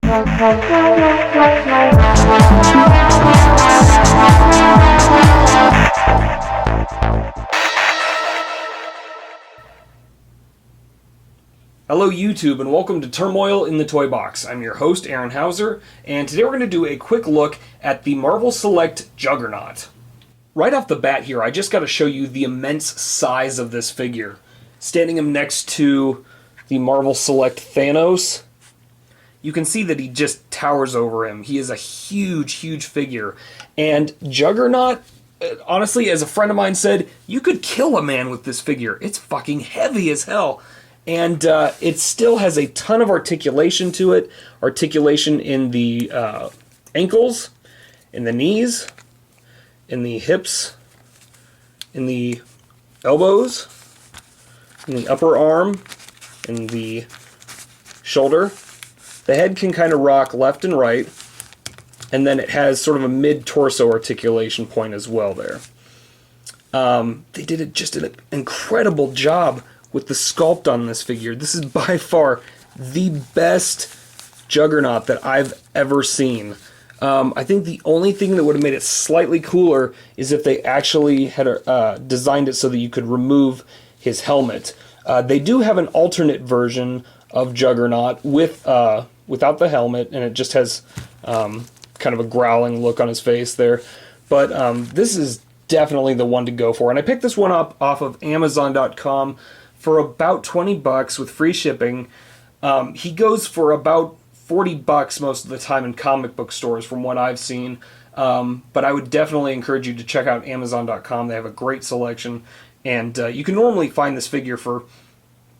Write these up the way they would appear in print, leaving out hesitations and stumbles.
Hello YouTube and welcome to Turmoil in the Toybox. I'm your host Aaron Hauser, and today we're going to do a quick look at the Marvel Select Juggernaut. Right off the bat here, I just got to show you the immense size of this figure. Standing him next to the Marvel Select Thanos, you can see that he just towers over him. He is a huge, huge figure. And Juggernaut, honestly, as a friend of mine said, you could kill a man with this figure. It's fucking heavy as hell. And it still has a ton of articulation to it. Articulation in the ankles, in the knees, in the hips, in the elbows, in the upper arm, in the shoulder. The head can kind of rock left and right. And then it has sort of a mid-torso articulation point as well there. They did just an incredible job with the sculpt on this figure. This is by far the best Juggernaut that I've ever seen. I think the only thing that would have made it slightly cooler is if they actually had designed it so that you could remove his helmet. They do have an alternate version of Juggernaut without the helmet, and it just has kind of a growling look on his face there. But this is definitely the one to go for. And I picked this one up off of Amazon.com for about 20 bucks with free shipping. He goes for about 40 bucks most of the time in comic book stores from what I've seen. But I would definitely encourage you to check out Amazon.com. They have a great selection. And you can normally find this figure for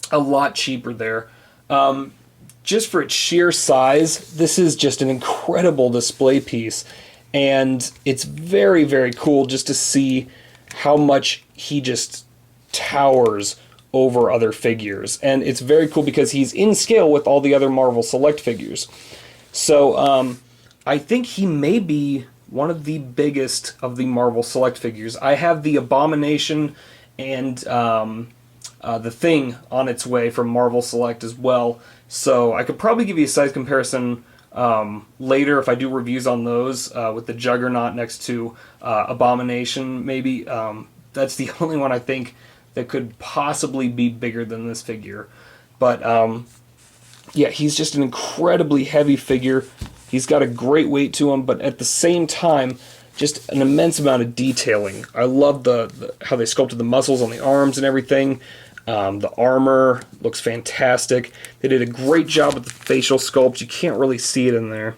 a lot cheaper there. Just for its sheer size, this is just an incredible display piece. And it's very, very cool just to see how much he just towers over other figures. And it's very cool because he's in scale with all the other Marvel Select figures. So I think he may be one of the biggest of the Marvel Select figures. I have the Abomination and the Thing on its way from Marvel Select as well. So I could probably give you a size comparison later if I do reviews on those with the Juggernaut next to Abomination maybe. That's the only one I think that could possibly be bigger than this figure. But yeah, he's just an incredibly heavy figure. He's got a great weight to him, but at the same time, just an immense amount of detailing. I love how they sculpted the muscles on the arms and everything. The armor looks fantastic. They did a great job with the facial sculpt. You can't really see it in there.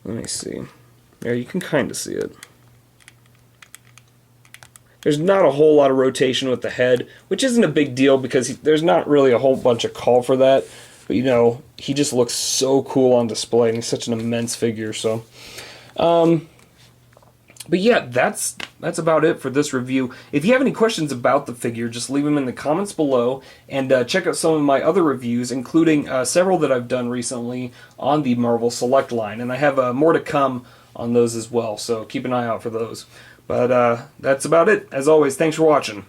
Let me see. Yeah, you can kind of see it. There's not a whole lot of rotation with the head, which isn't a big deal because there's not really a whole bunch of call for that. But, you know, he just looks so cool on display, and he's such an immense figure. So, but yeah, that's about it for this review. If you have any questions about the figure, just leave them in the comments below, and check out some of my other reviews, including several that I've done recently on the Marvel Select line. And I have more to come on those as well, so keep an eye out for those. But that's about it. As always, thanks for watching.